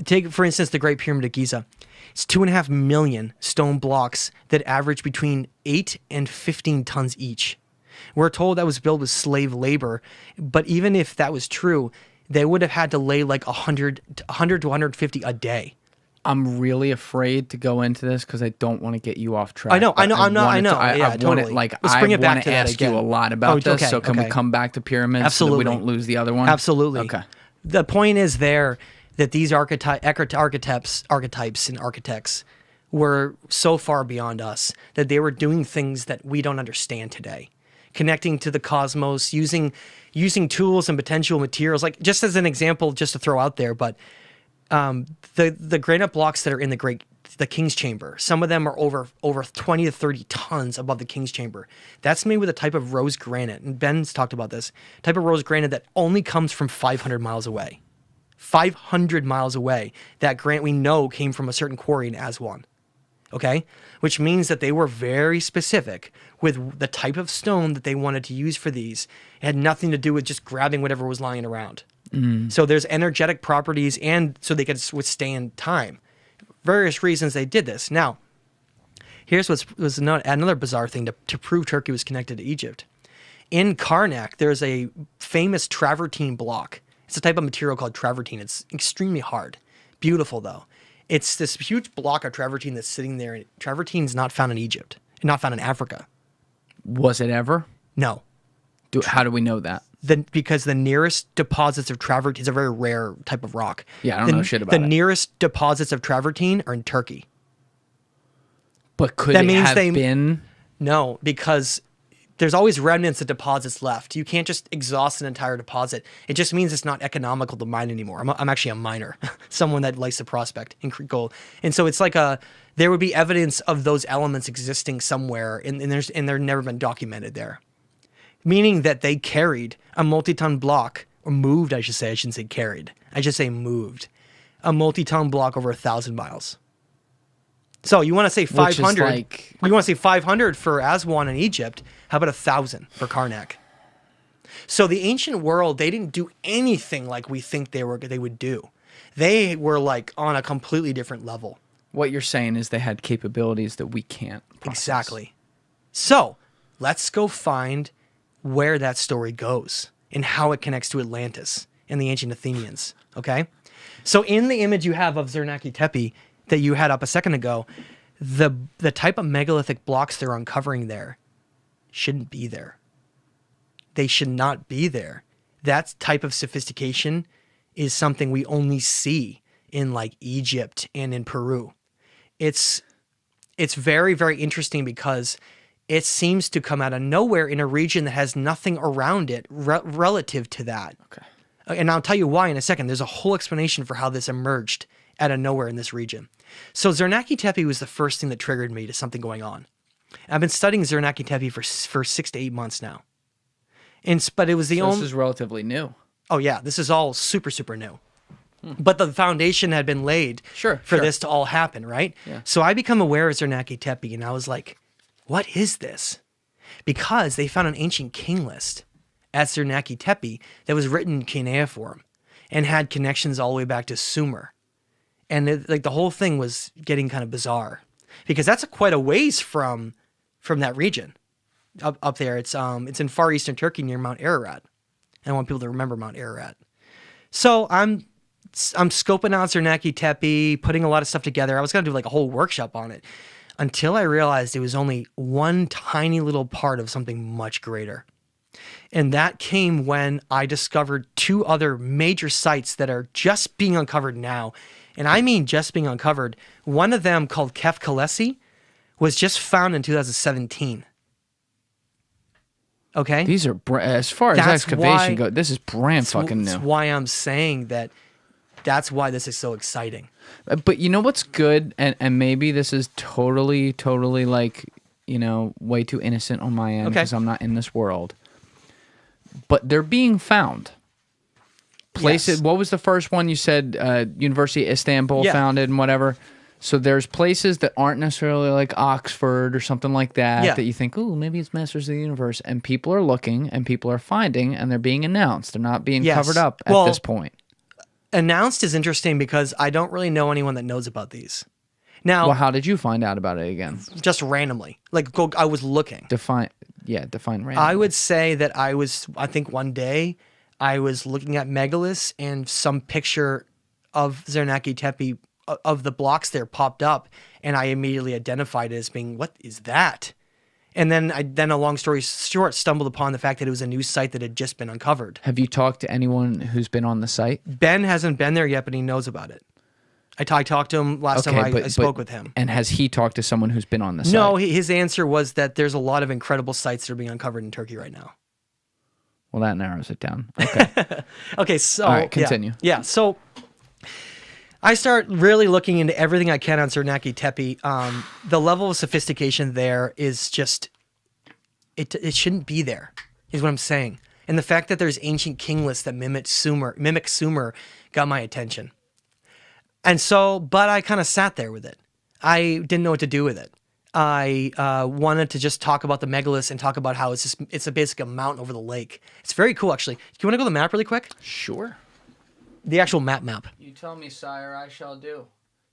take, for instance, the Great Pyramid of Giza. It's 2.5 million stone blocks that average between 8 and 15 tons each. We're told that was built with slave labor, but even if that was true, they would have had to lay like 100 to 150 a day. I'm really afraid to go into this because I don't want to get you off track. I know. I Totally. Like, Let's bring I it back want to to that ask again. you a lot about this. Okay, So can we okay. come back to pyramids Absolutely. so that we don't lose the other one? Absolutely. Okay. The point is there that these archetypes and architects were so far beyond us that they were doing things that we don't understand today, connecting to the cosmos, using tools and potential materials. Like, just as an example, just to throw out there, but the granite blocks that are in the King's Chamber, some of them are over 20 to 30 tons above the King's Chamber. That's made with a type of rose granite, and Ben's talked about this type of rose granite that only comes from 500 miles away. 500 miles away, that granite we know came from a certain quarry in Aswan. Okay? Which means that they were very specific with the type of stone that they wanted to use for these. It had nothing to do with just grabbing whatever was lying around. So there's energetic properties, and so they could withstand time. Various reasons they did this. Now, here's was another bizarre thing to prove Turkey was connected to Egypt. In Karnak, there's a famous travertine block. It's a type of material called travertine. It's extremely hard. Beautiful, though. It's this huge block of travertine that's sitting there. And travertine's not found in Egypt, not found in Africa. Was it ever? No. How do we know that? Because the nearest deposits of travertine is a very rare type of rock. Yeah, I don't know shit about it. it. The nearest deposits of travertine are in Turkey. But could it have been? No, because there's always remnants of deposits left. You can't just exhaust an entire deposit. It just means it's not economical to mine anymore. I'm actually a miner, someone that likes to prospect and gold. And so it's like there would be evidence of those elements existing somewhere, and they're never been documented there. Meaning that they carried a multi-ton block, or moved, I should say. I shouldn't say carried. I should say moved. A multi-ton block over 1,000 miles. So you want to say 500. You want to say 500 for Aswan in Egypt. How about 1,000 for Karnak? So the ancient world, they didn't do anything like we think they would do. They were like on a completely different level. What you're saying is they had capabilities that we can't process. Exactly. So let's go find where that story goes and how it connects to Atlantis and the ancient Athenians, okay? So in the image you have of Zernaki Tepe that you had up a second ago, the type of megalithic blocks they're uncovering there shouldn't be there. They should not be there. That type of sophistication is something we only see in like Egypt and in Peru. It's very, very interesting because it seems to come out of nowhere in a region that has nothing around it relative to that. Okay. And I'll tell you why in a second. There's a whole explanation for how this emerged out of nowhere in this region. So Zernaki Tepe was the first thing that triggered me to something going on. I've been studying Zernaki Tepe for 6 to 8 months now. But it was the only... This is relatively new. Oh yeah, this is all super, super new. But the foundation had been laid for this to all happen, right? Yeah. So I become aware of Zernaki Tepe, and I was like, what is this? Because they found an ancient king list at Zernaki Tepe that was written in cuneiform and had connections all the way back to Sumer. And the whole thing was getting kind of bizarre because that's quite a ways from that region up there. It's in far eastern Turkey near Mount Ararat. And I want people to remember Mount Ararat. So I'm scoping out Zernaki Tepe, putting a lot of stuff together. I was going to do like a whole workshop on it until I realized it was only one tiny little part of something much greater. And that came when I discovered 2 other major sites that are just being uncovered now. And I mean just being uncovered. One of them, called Kef Kalesi, was just found in 2017. Okay? These are, as far as excavation goes, this is brand fucking new. That's why I'm saying that's why this is so exciting. But you know what's good? And maybe this is totally like, way too innocent on my end because I'm not in this world. But they're being found. Places. Yes. What was the first one you said? University of Istanbul founded and whatever. So there's places that aren't necessarily like Oxford or something like that that you think, ooh, maybe it's Masters of the Universe. And people are looking and people are finding and they're being announced. They're not being covered up at this point. announced is interesting because I don't really know anyone that knows about these. Now, Well, how did you find out about it again? just randomly, I was looking. Define random. I would say that I think one day I was looking at Megaliths and some picture of Zernaki Tepe of the blocks there popped up, and I immediately identified it as being, what is that? And then a long story short, stumbled upon the fact that it was a new site that had just been uncovered. Have you talked to anyone who's been on the site? Ben hasn't been there yet, but he knows about it. I talked to him last time I spoke with him. And has he talked to someone who's been on the site? No, his answer was that there's a lot of incredible sites that are being uncovered in Turkey right now. Well, that narrows it down. Okay. Okay, so... All right, continue. Yeah, so I start really looking into everything I can on Zernaki Tepe. The level of sophistication there is just... It shouldn't be there, is what I'm saying. And the fact that there's ancient king lists that mimic Sumer got my attention. And so, but I kind of sat there with it. I didn't know what to do with it. I wanted to just talk about the megaliths and talk about how it's basically a mountain over the lake. It's very cool, actually. Do you want to go to the map really quick? Sure. The actual map. You tell me, sire, I shall do.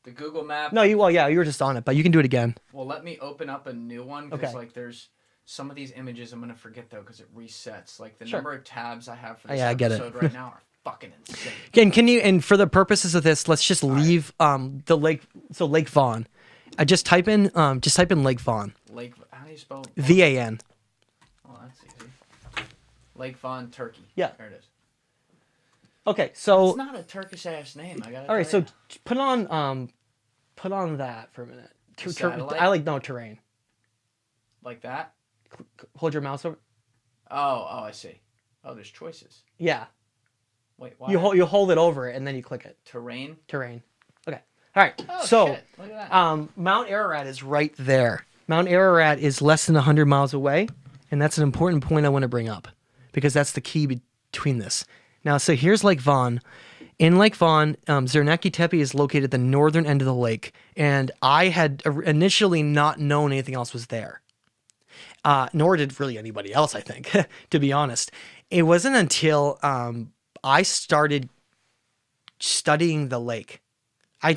The Google map. No, you were just on it, but you can do it again. Well, let me open up a new one because there's some of these images I'm going to forget, though, because it resets. Like, the number of tabs I have for this episode right now are fucking insane. And for the purposes of this, let's just leave the lake. So Lake Vaughn. I just type in Lake Vaughn. How do you spell VAN? Oh, that's easy. Lake Vaughn, Turkey. Yeah. There it is. Okay, so it's not a Turkish ass name. all right, so put on that for a minute. I like terrain. Like that? Hold your mouse over. Oh, I see. Oh, there's choices. Yeah. Wait, why? You hold it over it and then you click it. Terrain. Okay. All right. Oh, so, shit. Look at that. Mount Ararat is right there. Mount Ararat is less than 100 miles away, and that's an important point I want to bring up because that's the key between this. Now, so here's Lake Vaughn. In Lake Vaughn, Zernaki Tepe is located at the northern end of the lake, and I had initially not known anything else was there. Nor did really anybody else, I think, to be honest. It wasn't until I started studying the lake. I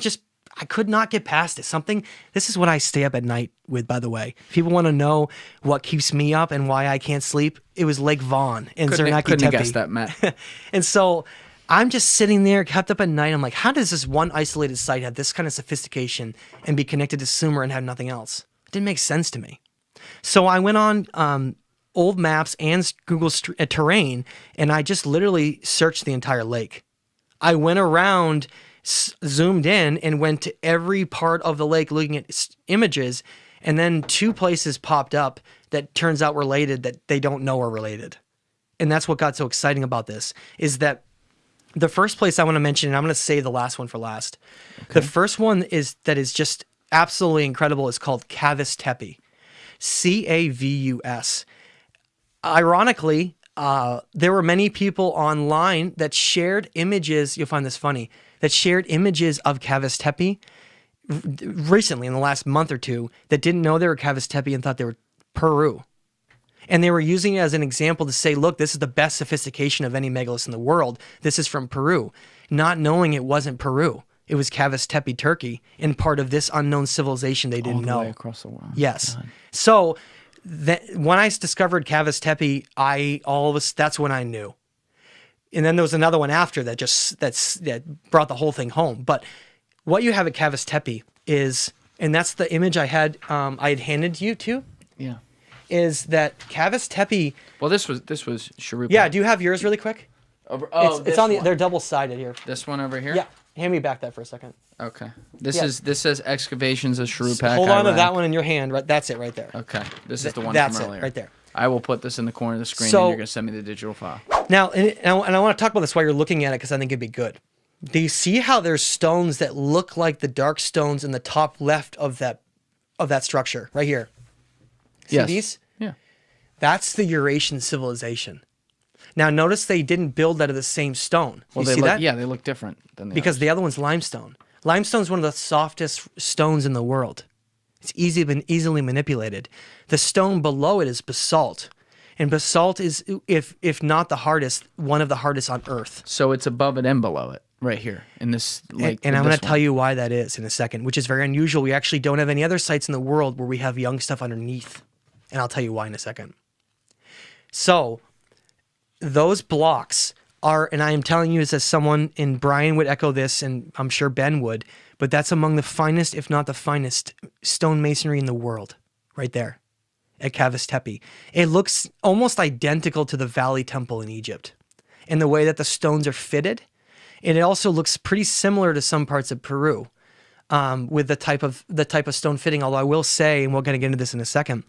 could not get past it. This is what I stay up at night with, by the way. If people want to know what keeps me up and why I can't sleep, it was Lake Vaughn and Zernaki Tepe. Couldn't have guessed that, Matt. And so I'm just sitting there, kept up at night. I'm like, how does this one isolated site have this kind of sophistication and be connected to Sumer and have nothing else? It didn't make sense to me. So I went on old maps and Google terrain, and I just literally searched the entire lake. I went around, zoomed in, and went to every part of the lake looking at images, and then 2 places popped up that turns out related that they don't know are related. And that's what got so exciting about this, is that the first place I want to mention, and I'm going to save the last one for last. Okay. The first one is just absolutely incredible. Is called Cavus Tepe. Cavus. Ironically, there were many people online that shared images. You'll find this funny. That shared images of Cavus Tepe recently in the last month or two that didn't know they were Cavus Tepe and thought they were Peru. And they were using it as an example to say, look, this is the best sophistication of any megalith in the world. This is from Peru. Not knowing it wasn't Peru. It was Cavus Tepe, Turkey, and part of this unknown civilization they didn't know. All the way across the world. Yes. God. So when I discovered Cavus Tepe, that's when I knew. And then there was another one after that brought the whole thing home. But what you have at Cavus Tepe is, and that's the image I had handed you to. Yeah. Is that Cavus Tepe? Well, this was Sharupa. Yeah. Do you have yours really quick? It's on they're double sided here. This one over here. Yeah. Hand me back that for a second. Okay. This says excavations of Sharupak. Hold on to that one in your hand. Right. That's it right there. Okay. This is the one from earlier. That's it right there. I will put this in the corner of the screen, and you're going to send me the digital file. Now, and I want to talk about this while you're looking at it because I think it'd be good. Do you see how there's stones that look like the dark stones in the top left of that structure right here? See these? Yeah. That's the Eurasian civilization. Now, notice they didn't build out of the same stone. Well, you see that? Yeah, they look different than the because others. The other one's limestone. Limestone is one of the softest stones in the world. It's easily manipulated. The stone below it is basalt. And basalt is, if not the hardest, one of the hardest on Earth. So it's above it and below it. right here in this lake. And I'm going to tell you why that is in a second, which is very unusual. We actually don't have any other sites in the world where we have young stuff underneath. And I'll tell you why in a second. So those blocks are, and I am telling you this as someone, and Brian would echo this, and I'm sure Ben would, but that's among the finest, if not the finest, stonemasonry in the world, right there at Cavus Tepe. It looks almost identical to the Valley Temple in Egypt in the way that the stones are fitted. And it also looks pretty similar to some parts of Peru with the type of stone fitting. Although I will say, and we're going to get into this in a second,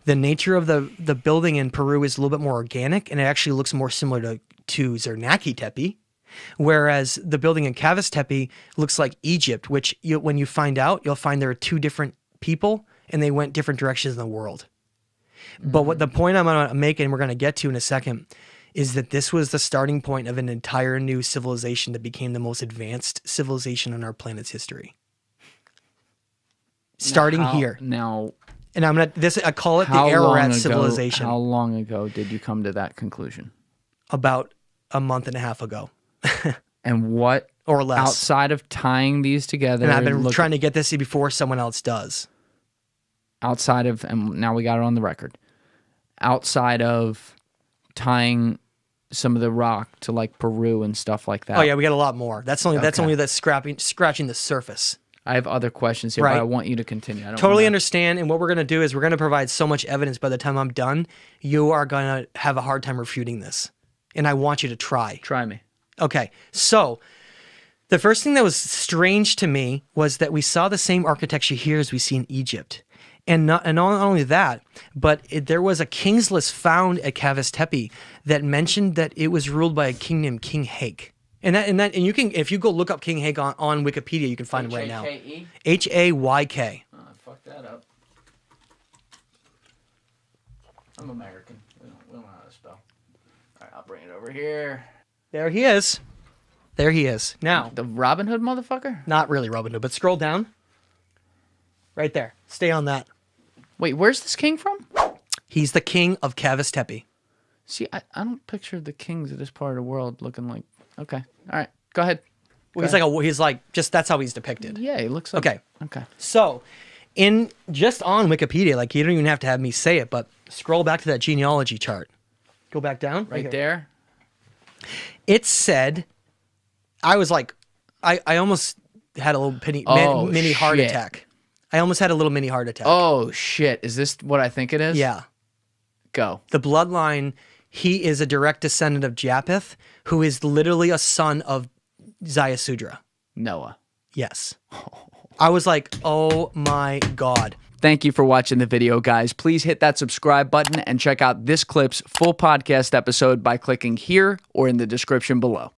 the nature of the building in Peru is a little bit more organic, and it actually looks more similar to Zernaki Tepe, whereas the building in Cavus Tepe looks like Egypt, which when you find out, you'll find there are two different people, and they went different directions in the world. But what the point I'm going to make, and we're going to get to in a second, is that this was the starting point of an entire new civilization that became the most advanced civilization in our planet's history. Starting here. Now, and I call it the Ararat civilization. How long ago did you come to that conclusion? About a month and a half ago. And what, or less, outside of tying these together? And I've been trying to get this before someone else does. Outside of, and now we got it on the record, outside of tying some of the rock to like Peru and stuff like that. Oh yeah, we got a lot more. That's only scratching the surface. I have other questions here, but I want you to continue. I don't totally understand. And what we're going to do is we're going to provide so much evidence by the time I'm done, you are going to have a hard time refuting this. And I want you to try. Try me. Okay. So the first thing that was strange to me was that we saw the same architecture here as we see in Egypt. And not only that, but there was a king's list found at Cavus Tepe that mentioned that it was ruled by a king named King Hayk. And you can, if you go look up King Hayk on Wikipedia, you can find him right now. Hayk. Oh, I fucked that up. I'm American. We don't know how to spell. All right, I'll bring it over here. There he is. There he is. Now, the Robin Hood motherfucker? Not really Robin Hood, but scroll down. Right there. Stay on that. Wait, where's this king from? He's the king of Cavus Tepe. See, I don't picture the kings of this part of the world looking like. Okay, all right, go ahead. He's like just that's how he's depicted. Yeah, he looks like. Okay. So, just on Wikipedia, like you don't even have to have me say it, but scroll back to that genealogy chart. Go back down. Right there. It said, I was like, I almost had a little mini heart attack. I almost had a little mini heart attack. Oh, shit. Is this what I think it is? Yeah. Go. The bloodline, he is a direct descendant of Japheth, who is literally a son of Ziusudra. Noah. Yes. I was like, oh my God. Thank you for watching the video, guys. Please hit that subscribe button and check out this clip's full podcast episode by clicking here or in the description below.